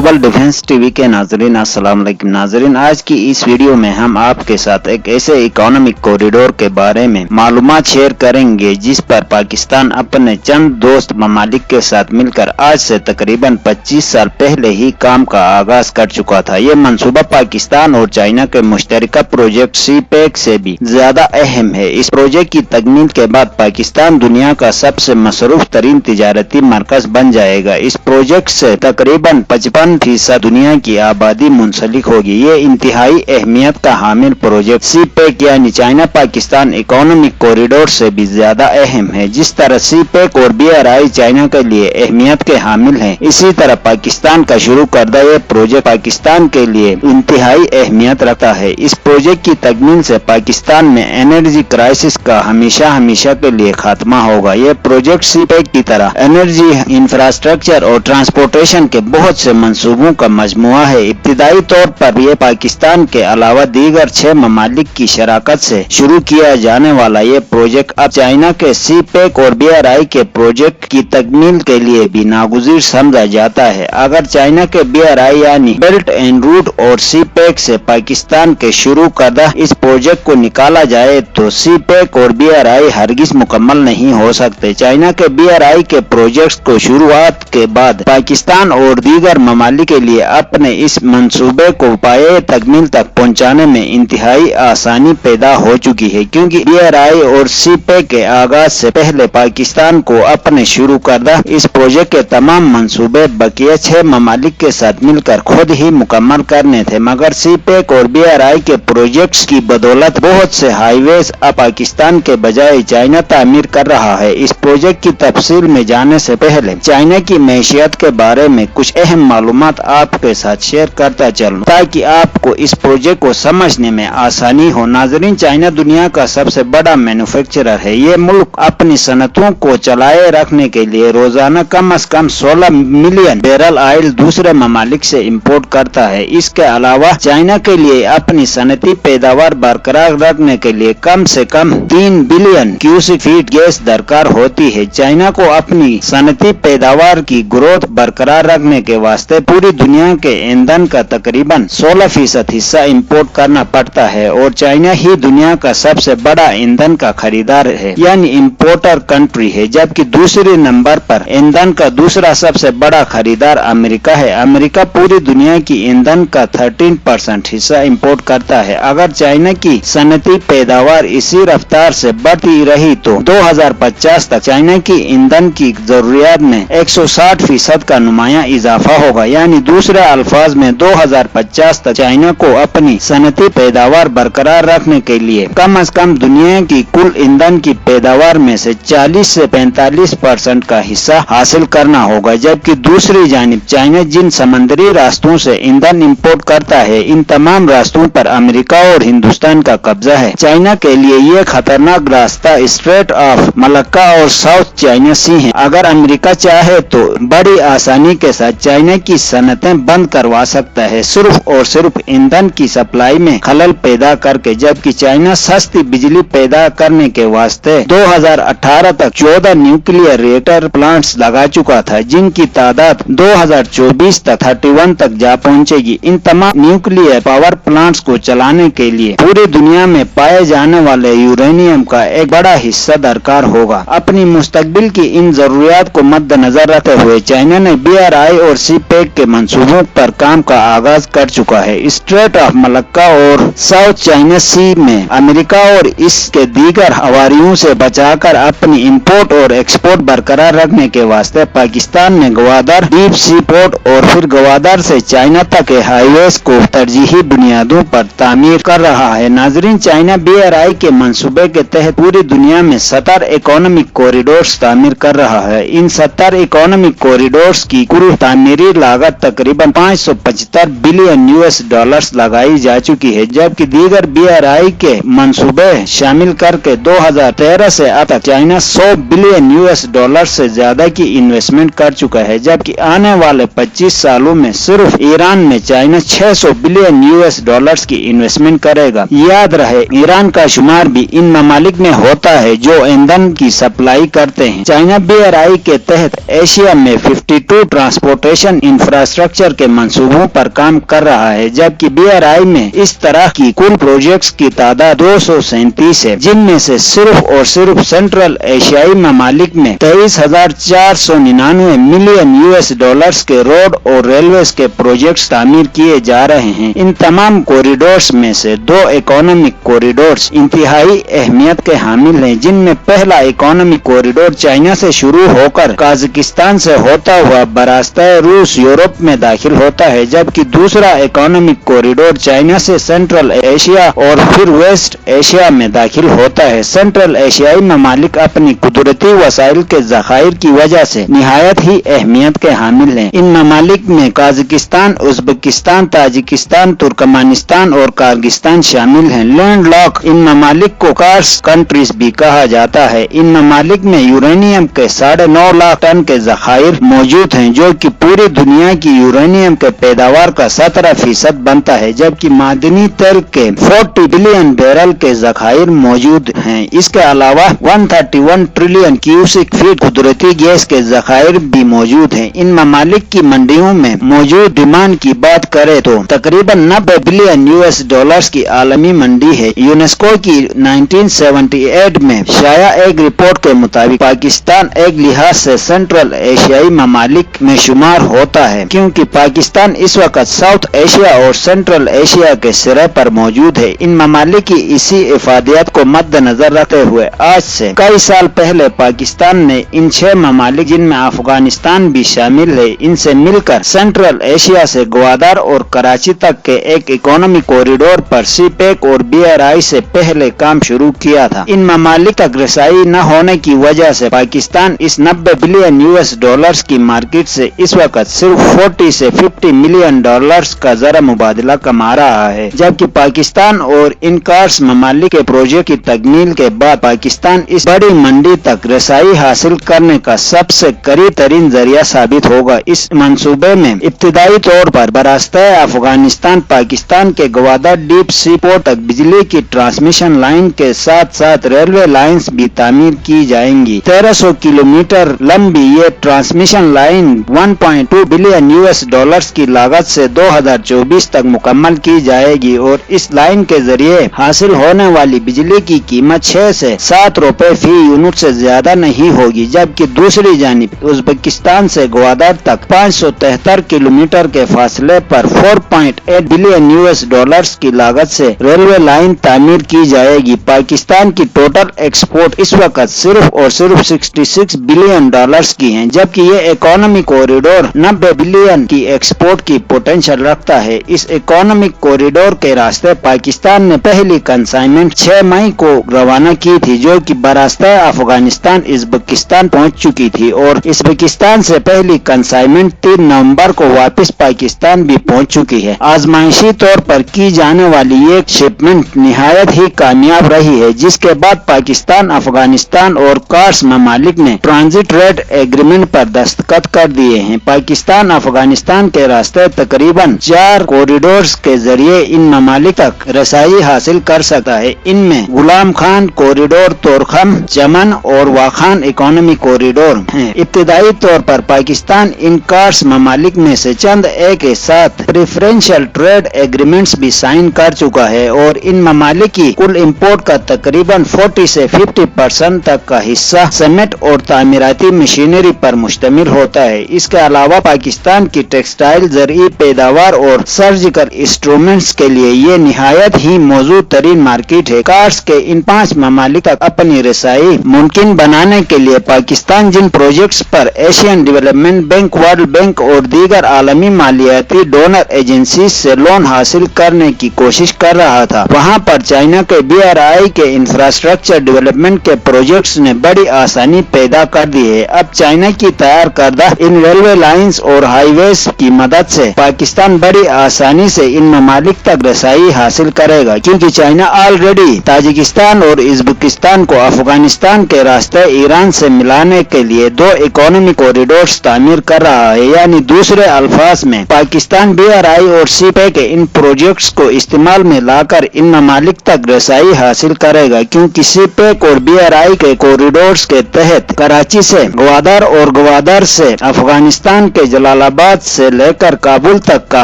Global defence TV के नाजरीन अस्सलाम वालेकुम नाजरीन, आज की इस वीडियो में हम आपके साथ एक ऐसे इकोनॉमिक कॉरिडोर के बारे में मालूमात शेयर करेंगे जिस पर पाकिस्तान अपने चंद दोस्त ममालिक के साथ मिलकर आज से तकरीबन 25 साल पहले ही काम का आगाज कर चुका था। ये मंसूबा पाकिस्तान और चाइना के मुश्तरका प्रोजेक्ट CPEC से भी ज्यादा अहम है। इस प्रोजेक्ट की तकमील के बाद पाकिस्तान दुनिया का सबसे मसरूफ तरीन तिजारती मरकज बन जाएगा। इस प्रोजेक्ट से तकरीबन 55% दुनिया की आबादी मुंसलिक होगी। ये इंतहाई अहमियत का हामिल प्रोजेक्ट CPEC यानी चाइना पाकिस्तान इकोनॉमिक कॉरिडोर से भी ज्यादा अहम है। जिस तरह CPEC और BRI चाइना के लिए अहमियत के हामिल हैं, इसी तरह पाकिस्तान का शुरू करदा ये प्रोजेक्ट पाकिस्तान के लिए इंतहाई अहमियत रखता है। इस प्रोजेक्ट की तकमील से पाकिस्तान में एनर्जी क्राइसिस का हमेशा के लिए खात्मा होगा। ये प्रोजेक्ट CPEC की तरह एनर्जी इंफ्रास्ट्रक्चर और ट्रांसपोर्टेशन के बहुत से मंसूबों का मजमुआ है। इब्तिदाई तौर पर यह पाकिस्तान के अलावा दीगर 6 ममालिक की शराकत से शुरू किया जाने वाला ये प्रोजेक्ट अब चाइना के CPEC और BRI के प्रोजेक्ट की तकमील के लिए भी नागुज़ीर समझा जाता है। अगर चाइना के BRI यानी बेल्ट एंड रूट और CPEC से पाकिस्तान के शुरू करदा इस प्रोजेक्ट को निकाला जाए तो CPEC और BRI हरगिज मुकम्मल नहीं हो सकते। चाइना के BRI के प्रोजेक्ट को शुरुआत के बाद पाकिस्तान और दीगर ममालिक के लिए अपने इस मंसूबे को पाए तकमील तक पहुंचाने में इंतहाई आसानी पैदा हो चुकी है, क्योंकि BRI और CPEC के आगाज से पहले पाकिस्तान को अपने शुरू करदा इस प्रोजेक्ट के तमाम मंसूबे बकिया 6 ममालिक के साथ मिलकर खुद ही मुकम्मल करने थे। मगर CPEC और BRI के प्रोजेक्ट्स की बदौलत बहुत से हाईवेज अब पाकिस्तान के बजाय चाइना तामीर कर रहा है। इस प्रोजेक्ट की तफसील में जाने से पहले चाइना की मैशियत के बारे में कुछ अहम मालूमात आपके साथ शेयर करता चलूं ताकि आपको इस प्रोजेक्ट को समझने में आसानी हो। नाजरीन, चाइना दुनिया का सबसे बड़ा मैन्युफैक्चरर है। ये मुल्क अपनी सनतों को चलाए रखने के लिए रोजाना कम से कम 16 मिलियन बैरल ऑयल दूसरे ममालिक से इंपोर्ट करता है। इसके अलावा चाइना के लिए अपनी सनती पैदावार बरकरार रखने के लिए कम से कम 3 बिलियन क्यूसिक फीट गैस दरकार होती है। चाइना को अपनी सनती पैदावार की ग्रोथ बरकरार रखने के वास्ते पूरी दुनिया के ईंधन का तकरीबन 16% हिस्सा इंपोर्ट करना पड़ता है और चाइना ही दुनिया का सबसे बड़ा ईंधन का खरीदार है यानी इंपोर्टर कंट्री है। जबकि दूसरे नंबर पर ईंधन का दूसरा सबसे बड़ा खरीदार अमेरिका है। अमेरिका पूरी दुनिया की ईंधन का 13% हिस्सा इंपोर्ट करता है। अगर चाइना की सनती पैदावार इसी रफ्तार से बढ़ती रही तो 2050 तक चाइना की ईंधन की जरूरियात में 160% का नुमाया इजाफा होगा। यानी दूसरे अल्फाज में 2050 तक चाइना को अपनी सनती पैदावार बरकरार रखने के लिए कम से कम दुनिया की कुल ईंधन की पैदावार में से 40 से 45% का हिस्सा हासिल करना होगा। जबकि दूसरी जानिब चाइना जिन समंदरी रास्तों से ईंधन इंपोर्ट करता है, इन तमाम रास्तों पर अमेरिका और हिंदुस्तान का कब्जा है। चाइना के लिए ये खतरनाक रास्ता स्ट्रेट ऑफ मलक्का और साउथ चाइना सी है। अगर अमेरिका चाहे तो बड़ी आसानी के साथ चाइना की सनतें बंद करवा सकता है, सिर्फ और सिर्फ ईंधन की सप्लाई में खलल पैदा करके। जबकि चाइना सस्ती बिजली पैदा करने के वास्ते 2018 तक 14 न्यूक्लियर रिएक्टर प्लांट्स लगा चुका था, जिनकी तादाद 2024 तक 31 तक जा पहुंचेगी। इन तमाम न्यूक्लियर पावर प्लांट्स को चलाने के लिए पूरी दुनिया में पाए जाने वाले यूरेनियम का एक बड़ा हिस्सा दरकार होगा। अपनी मुस्तकबिल की इन जरूरियात को मद्देनजर रखते हुए चाइना ने BRI और CPEC के मंसूबों पर काम का आगाज कर चुका है। स्ट्रेट ऑफ मलक्का और साउथ चाइना सी में अमेरिका और इसके दीगर हवारियों से बचाकर अपनी इंपोर्ट और एक्सपोर्ट बरकरार रखने के वास्ते पाकिस्तान ने गवादर डीप सी पोर्ट और फिर गवादर से चाइना तक के हाईवेज को तरजीही बुनियादों पर तामीर कर रहा है। नाजरीन, चाइना BRI के मंसूबे के तहत पूरी दुनिया में 70 इकोनॉमिक कॉरिडोर्स तामीर कर रहा है। इन 70 इकोनॉमिक कॉरिडोर्स की कुल तामीरी लागत तकरीबन 575 बिलियन US$ लगाई जा चुकी है। जबकि दीगर BRI के मंसूबे शामिल करके 2013 से अब तक चाइना 100 बिलियन US$ से ज्यादा की इन्वेस्टमेंट कर चुका है। जबकि आने वाले 25 सालों में सिर्फ ईरान में चाइना 600 बिलियन US$ की इन्वेस्टमेंट करेगा। याद रहे, ईरान का शुमार भी इन ममालिक में होता है जो ईंधन की सप्लाई करते हैं। चाइना BRI के तहत एशिया में 52 ट्रांसपोर्टेशन इंफ्रास्ट्रक्चर के मंसूबों पर काम कर रहा है, जबकि BRI में इस तरह की कुल प्रोजेक्ट्स की तादाद 237 है, जिनमें से सिर्फ और सिर्फ सेंट्रल एशियाई ममालिक में 23,499 मिलियन US$ के रोड और रेलवेज के प्रोजेक्ट्स तामीर किए जा रहे हैं। इन तमाम कॉरिडोर्स में से 2 इकोनॉमिक कॉरिडोर्स इंतहाई अहमियत के हामिल हैं, जिनमें पहला इकोनॉमिक कॉरिडोर चाइना से शुरू होकर काजाकिस्तान से होता हुआ बरास्ताए रूस यूरोप में दाखिल होता है, जबकि दूसरा इकोनॉमिक कॉरिडोर चाइना से सेंट्रल एशिया और फिर वेस्ट एशिया में दाखिल होता है। सेंट्रल एशियाई ममालिक अपनी कुदरती वसाइल के ज़खायर की वजह से निहायत ही अहमियत के हामिल हैं। इन ममालिक में काजाकिस्तान, उज़्बेकिस्तान, ताजिकिस्तान, तुर्कमानिस्तान और किर्गिस्तान शामिल हैं। लैंड लॉक इन ममालिक को कार्स कंट्रीज भी कहा जाता है। इन ममालिक में यूरेनियम के 9.5 लाख टन के ज़खायर मौजूद हैं, जो कि पूरी दुनिया की यूरेनियम के पैदावार का 17% बनता है, जबकि मादनी तेल के 40 बिलियन बैरल के ज़खायर मौजूद हैं। इसके अलावा 131 ट्रिलियन क्यूसिक फीट कुदरती गैस के ज़खायर भी मौजूद हैं। इन ममालिक की मंडियों में मौजूद डिमांड की बात करें तो तकरीबन 90 बिलियन US$ की आलमी मंडी है। यूनेस्को की 1978 में शाया एक रिपोर्ट के मुताबिक पाकिस्तान एक लिहाज से सेंट्रल एशियाई ममालिक में शुमार होता है, क्योंकि पाकिस्तान इस वक्त साउथ एशिया और सेंट्रल एशिया के सिरे पर मौजूद है। इन ममालिक की इसी इफादियत को मद्देनजर रखते हुए आज से कई साल पहले पाकिस्तान ने इन 6 ममालिक, जिनमें अफगानिस्तान भी शामिल है, इनसे मिलकर सेंट्रल एशिया से ग्वादर और कराची तक के एक इकोनॉमिक कॉरिडोर पर CPEC और BRI से पहले काम शुरू किया था। इन ममालिक तक रसाई न होने की वजह से पाकिस्तान इस 90 बिलियन US$ की मार्केट से इस वक्त सिर्फ 40 से 50 मिलियन डॉलर्स का ज़रा मुबादला कमा रहा है, जबकि पाकिस्तान और इन कार्स ममालिक के प्रोजेक्ट की तकमील के बाद पाकिस्तान इस बड़ी मंडी तक रसाई हासिल करने का सबसे करीब तरीन जरिया साबित होगा। इस मंसूबे में इब्तिदाई तौर पर बरास्ताए अफगानिस्तान पाकिस्तान के ग्वादर डीप सी पोर्ट तक बिजली की ट्रांसमिशन लाइन के साथ साथ रेलवे लाइन्स भी तामीर की जाएंगी। 1300 किलोमीटर लंबी ये ट्रांसमिशन लाइन 1.2 बिलियन US$ की लागत से 2024 तक मुकम्मल की जाएगी और इस लाइन के जरिए हासिल होने वाली बिजली की कीमत 6 से 7 रुपए फी यूनिट से ज्यादा नहीं होगी, जबकि दूसरी जानिब उज़्बेकिस्तान से ग्वादर तक 573 किलोमीटर के फासले पर 4.8 बिलियन US$ की लागत से रेलवे लाइन तामीर की जाएगी। पाकिस्तान की टोटल एक्सपोर्ट इस वक्त सिर्फ और सिर्फ 66 बिलियन डॉलर्स की है, जबकि ये इकोनॉमिक कॉरिडोर 90 बिलियन की एक्सपोर्ट की पोटेंशियल रखता है। इस इकोनॉमिक कॉरिडोर के रास्ते पाकिस्तान ने पहली कंसाइनमेंट 6 मई को रवाना की थी, जो कि बरास्ता अफगानिस्तान उज़्बेकिस्तान पहुंच चुकी थी और उज़्बेकिस्तान से पहली कंसाइनमेंट 3 नवंबर को वापस पाकिस्तान भी पहुंच चुकी है। आजमाइशी तौर पर की जाने वाली ये शिपमेंट निहायत ही कामयाब रही है, जिसके बाद पाकिस्तान, अफगानिस्तान और कार्स ममालिक ने ट्रांजिट रेट एग्रीमेंट पर दस्तखत कर दिए हैं। पाकिस्तान अफगानिस्तान के रास्ते तकरीबन 4 कॉरिडोर्स के जरिए इन ममालिक तक रसाई हासिल कर सकता है। इनमें गुलाम खान कॉरिडोर, तोरखम, चमन और वाखान इकोनॉमिक कॉरिडोर हैं। इब्तिदाई तौर पर पाकिस्तान इन कार्स ममालिक में से चंद एक के साथ प्रेफरेंशियल ट्रेड एग्रीमेंट्स भी साइन कर चुका है और इन ममालिक की कुल इंपोर्ट का तकरीबन 40 से 50% तक का हिस्सा सीमेंट और तामीराती मशीनरी पर मुश्तमिल होता है। इसके अलावा पाकिस्तान की टेक्सटाइल, ज़रई पैदावार और सर्जिकल इंस्ट्रूमेंट्स के लिए ये निहायत ही मौजूद तरीन मार्केट है। कार्स के इन 5 ममालिक तक अपनी रसाई मुमकिन बनाने के लिए पाकिस्तान जिन प्रोजेक्ट्स पर Asian development bank, world bank और दीगर आलमी मालियाती डोनर एजेंसी से लोन हासिल करने की कोशिश कर रहा था, वहाँ पर चाइना के BRI के इंफ्रास्ट्रक्चर डेवलपमेंट के प्रोजेक्ट्स ने बड़ी आसानी पैदा कर दी है। अब चाइना की तैयार करदा इन रेलवे लाइंस और हाईवेज की मदद से पाकिस्तान बड़ी आसानी से इन ममालिक तक रसाई हासिल करेगा, क्योंकि चाइना ऑलरेडी ताजिकिस्तान और उज़्बेकिस्तान को अफगानिस्तान के रास्ते ईरान से मिलाने के लिए 2 इकोनॉमिक कॉरिडोर्स तामीर कर रहा है। यानी दूसरे अल्फाज में पाकिस्तान BRI और CPEC के इन प्रोजेक्ट्स को इस्तेमाल में लाकर इन ममालिक तक रसाई हासिल करेगा, क्योंकि CPEC और BRI के कॉरिडोर्स के तहत कराची से ग्वादर और ग्वादर से अफगानिस्तान के जलाल जलालाबाद से लेकर काबुल तक का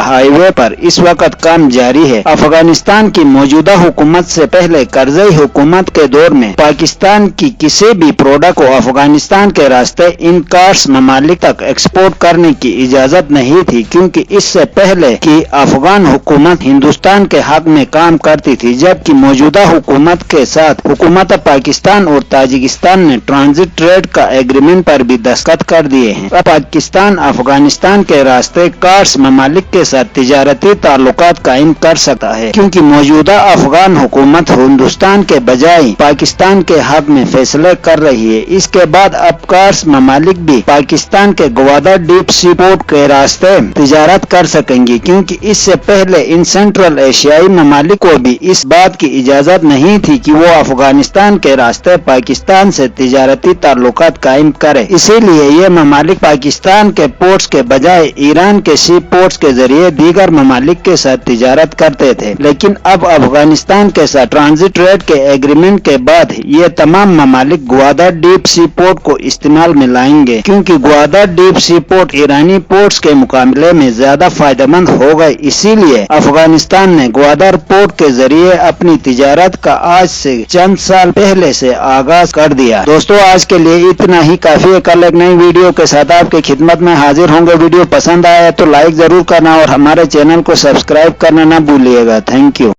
हाईवे पर इस वक्त काम जारी है। अफगानिस्तान की मौजूदा हुकूमत से पहले करज़ई हुकूमत के दौर में पाकिस्तान की किसी भी प्रोडक्ट को अफगानिस्तान के रास्ते इन कार्स ममालिक तक एक्सपोर्ट करने की इजाजत नहीं थी, क्योंकि इससे पहले की अफगान हुकूमत हिंदुस्तान के हक में काम करती थी, जबकि मौजूदा हुकूमत के साथ हुकूमत पाकिस्तान और ताजिकिस्तान ने ट्रांजिट ट्रेड का एग्रीमेंट पर भी दस्तखत कर दिए हैं। अब पाकिस्तान अफगानिस्तान के रास्ते कार्स ममालिक के साथ तिजारती ताल्लुकात कायम कर सकता है, क्योंकि मौजूदा अफगान हुकूमत हिंदुस्तान के बजाय पाकिस्तान के हक में फैसले कर रही है। इसके बाद अब कार्स ममालिक भी पाकिस्तान के ग्वादर डीप सी पोर्ट के रास्ते तिजारत कर सकेंगे, क्योंकि इससे पहले इन सेंट्रल एशियाई ममालिक को भी इस बात की इजाजत नहीं थी कि वो अफगानिस्तान के रास्ते पाकिस्तान से तिजारती ताल्लुकात कायम करे। इसीलिए ये ममालिक पाकिस्तान के पोर्ट्स के बजाय ईरान के सी पोर्ट्स के जरिए दीगर ममालिक के साथ तिजारत करते थे। लेकिन अब अफगानिस्तान के साथ ट्रांजिट ट्रेड के एग्रीमेंट के बाद ये तमाम ममालिक ग्वादर डीप सी पोर्ट को इस्तेमाल में लाएंगे, क्योंकि ग्वादर डीप सी पोर्ट ईरानी पोर्ट्स के मुकाबले में ज्यादा फायदेमंद हो गए। इसीलिए अफगानिस्तान ने ग्वादर पोर्ट के जरिए अपनी तिजारत का आज से चंद साल पहले से आगाज कर दिया। दोस्तों, आज के लिए इतना ही काफी है। कल एक नई वीडियो के साथ आपकी खिदमत में हाजिर होंगे। वीडियो पसंद आया तो लाइक जरूर करना और हमारे चैनल को सब्सक्राइब करना ना भूलिएगा। Thank you.